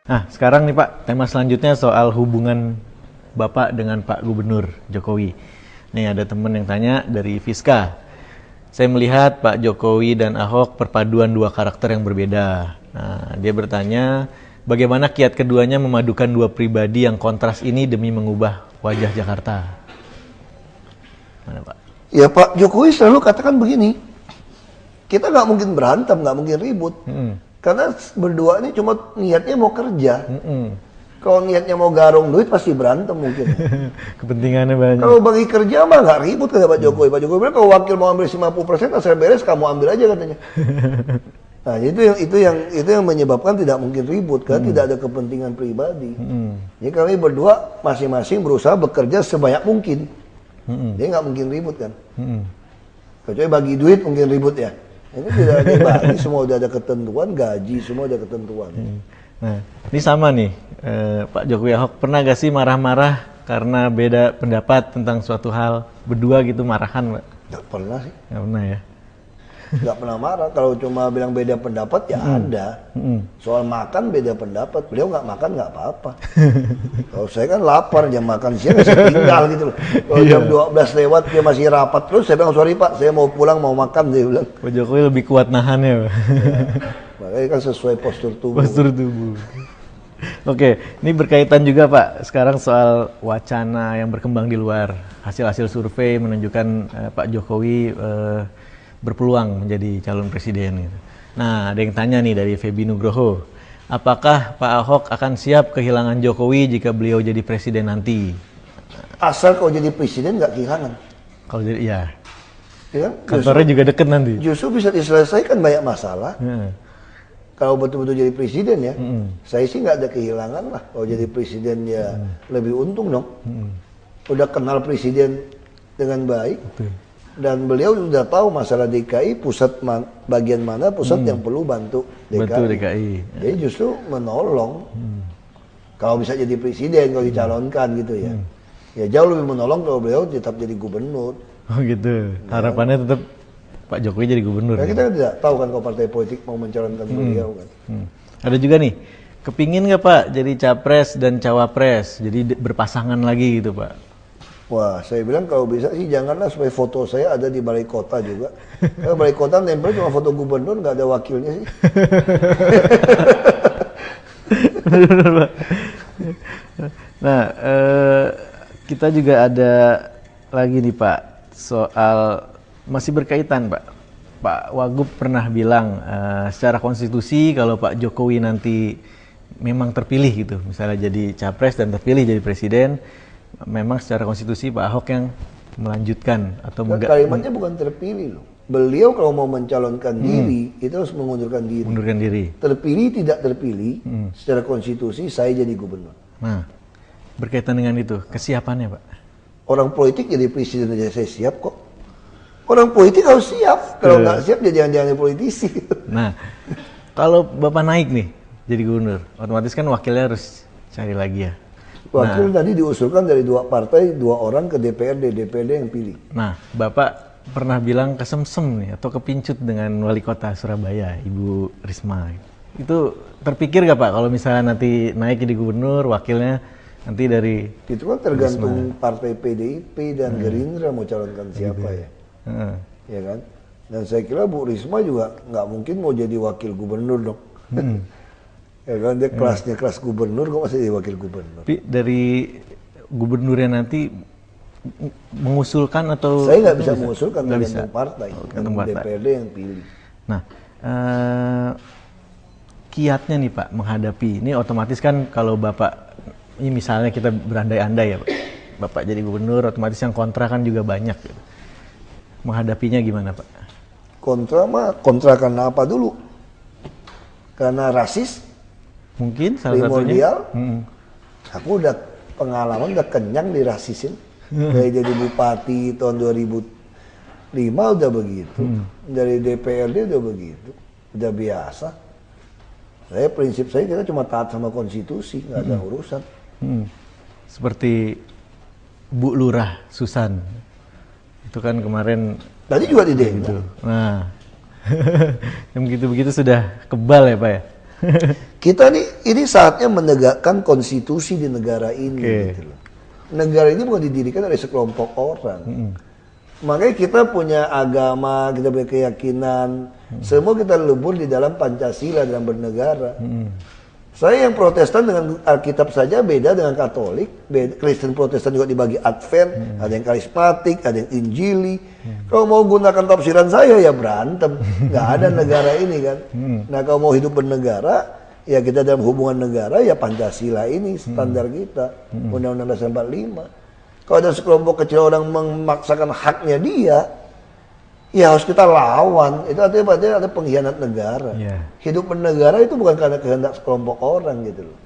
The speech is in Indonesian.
Nah, sekarang nih Pak, tema selanjutnya soal hubungan Bapak dengan Pak Gubernur Jokowi. Nih ada temen yang tanya dari Fiska. Saya melihat Pak Jokowi dan Ahok perpaduan dua karakter yang berbeda. Nah, dia bertanya, bagaimana kiat keduanya memadukan dua pribadi yang kontras ini demi mengubah wajah Jakarta? Mana Pak? Ya Pak Jokowi selalu katakan begini, kita nggak mungkin berantem, nggak mungkin ribut. Karena berdua ini cuma niatnya mau kerja. Kalau niatnya mau garong duit pasti berantem mungkin. Kepentingannya banyak. Kalau bagi kerja mah nggak ribut kata Pak Jokowi. Pak Jokowi bilang kalau wakil mau ambil 50% asal beres kamu ambil aja katanya. Nah itu yang menyebabkan tidak mungkin ribut kan, tidak ada kepentingan pribadi. Jadi kami berdua masing-masing berusaha bekerja sebanyak mungkin. Dia nggak mungkin ribut kan. Kecuali bagi duit mungkin ribut ya. Ini tidak ada bagi, semua udah ada ketentuan, gaji semua udah ketentuan. Nah, ini sama nih, Pak Jokowi Ahok pernah gak sih marah-marah karena beda pendapat tentang suatu hal, berdua gitu marahan Pak? Nggak pernah sih. Nggak pernah ya? Nggak pernah marah, kalau cuma bilang beda pendapat ya ada. Soal makan beda pendapat, beliau nggak makan nggak apa-apa. Kalau saya kan lapar, jam makan siang saya tinggal gitu loh. Kalau jam 12 lewat dia masih rapat terus, saya bilang sorry Pak, saya mau pulang mau makan, dia bilang. Pak Jokowi lebih kuat nahannya Pak. Ya, makanya kan sesuai postur tubuh. Postur tubuh. Oke, ini berkaitan juga Pak, sekarang soal wacana yang berkembang di luar. Hasil-hasil survei menunjukkan Pak Jokowi berpeluang menjadi calon presiden gitu. Nah, ada yang tanya nih dari Feby Nugroho, apakah Pak Ahok akan siap kehilangan Jokowi jika beliau jadi presiden nanti? Asal kalau jadi presiden nggak kehilangan. Kalau jadi ya, Ya, kantornya juga deket nanti. Justru bisa diselesaikan banyak masalah. Kalau betul-betul jadi presiden ya, saya sih nggak ada kehilangan lah. Kalau jadi presiden ya lebih untung dong. Udah kenal presiden dengan baik. Betul. Dan beliau sudah tahu masalah DKI, bagian mana pusat yang perlu bantu DKI. Betul DKI. Jadi justru menolong. Kalau bisa jadi presiden, kalau dicalonkan gitu ya. Ya jauh lebih menolong kalau beliau tetap jadi gubernur. Oh gitu. Harapannya tetap Pak Jokowi jadi gubernur. Nah, kita kan tidak tahu kan kalau partai politik mau mencalonkan beliau kan. Ada juga nih, kepingin nggak Pak jadi capres dan cawapres, jadi berpasangan lagi gitu Pak? Wah, saya bilang kalau bisa sih janganlah supaya foto saya ada di balai kota juga. Karena balai kota nempel cuma foto gubernur, nggak ada wakilnya sih. Benar, Pak. Nah, kita juga ada lagi nih Pak, soal masih berkaitan Pak. Pak Wagub pernah bilang secara konstitusi kalau Pak Jokowi nanti memang terpilih gitu, misalnya jadi capres dan terpilih jadi presiden, memang secara konstitusi Pak Ahok yang melanjutkan atau kalimatnya bukan terpilih loh. Beliau kalau mau mencalonkan diri itu harus mengundurkan diri. Mengundurkan diri. Terpilih tidak terpilih secara konstitusi saya jadi gubernur. Nah, berkaitan dengan itu kesiapannya Pak. Orang politik jadi presiden aja saya siap kok. Orang politik harus siap. Kalau nggak siap ya jangan politisi. Nah, kalau Bapak naik nih jadi gubernur, otomatis kan wakilnya harus cari lagi ya. Wakil tadi diusulkan dari dua partai, dua orang ke DPRD yang pilih. Nah, Bapak pernah bilang kesemsem nih atau kepincut dengan wali kota Surabaya, Ibu Risma. Itu terpikir gak Pak kalau misalnya nanti naik jadi gubernur, wakilnya nanti dari itu kan tergantung Risma. Partai PDIP dan Gerindra mau calonkan siapa ya. Ya kan? Dan saya kira Bu Risma juga nggak mungkin mau jadi wakil gubernur dong. Ya kan dia kelasnya kelas gubernur kok masih jadi wakil gubernur. Tapi dari gubernurnya nanti mengusulkan atau saya nggak bisa mengusulkan tergantung partai, DPRD yang pilih. Nah, kiatnya nih Pak menghadapi ini otomatis kan kalau Bapak ini misalnya kita berandai-andai ya Pak, Bapak jadi gubernur otomatis yang kontra kan juga banyak. Gitu. Menghadapinya gimana Pak? Kontra karena apa dulu? Karena rasis. Mungkin salah primordial. satunya. Aku udah pengalaman udah kenyang dirasisin. Dari jadi bupati tahun 2005 udah begitu. Dari DPRD udah begitu. Udah biasa. Prinsip saya kita cuma taat sama konstitusi, nggak ada urusan. Seperti Bu Lurah Susan. Itu kan kemarin tadi juga di gitu. Nah, yang begitu-begitu sudah kebal ya Pak ya? Kita nih, ini saatnya menegakkan konstitusi di negara ini. Gitu loh. Negara ini bukan didirikan oleh sekelompok orang. Makanya kita punya agama, kita punya keyakinan, semua kita lebur di dalam Pancasila, dalam bernegara. Saya yang Protestan dengan Alkitab saja beda dengan Katolik. Kristen Protestan juga dibagi Advent, ada yang karismatik, ada yang Injili. Kalau mau gunakan tafsiran saya ya berantem, nggak ada negara ini kan. Nah kalau mau hidup bernegara, ya kita dalam hubungan negara ya Pancasila ini standar kita, Undang-Undang Dasar 45. Kalau ada sekelompok kecil orang memaksakan haknya dia, ya harus kita lawan. Itu artinya ada pengkhianat negara. Hidup bernegara itu bukan karena kehendak sekelompok orang gitu loh.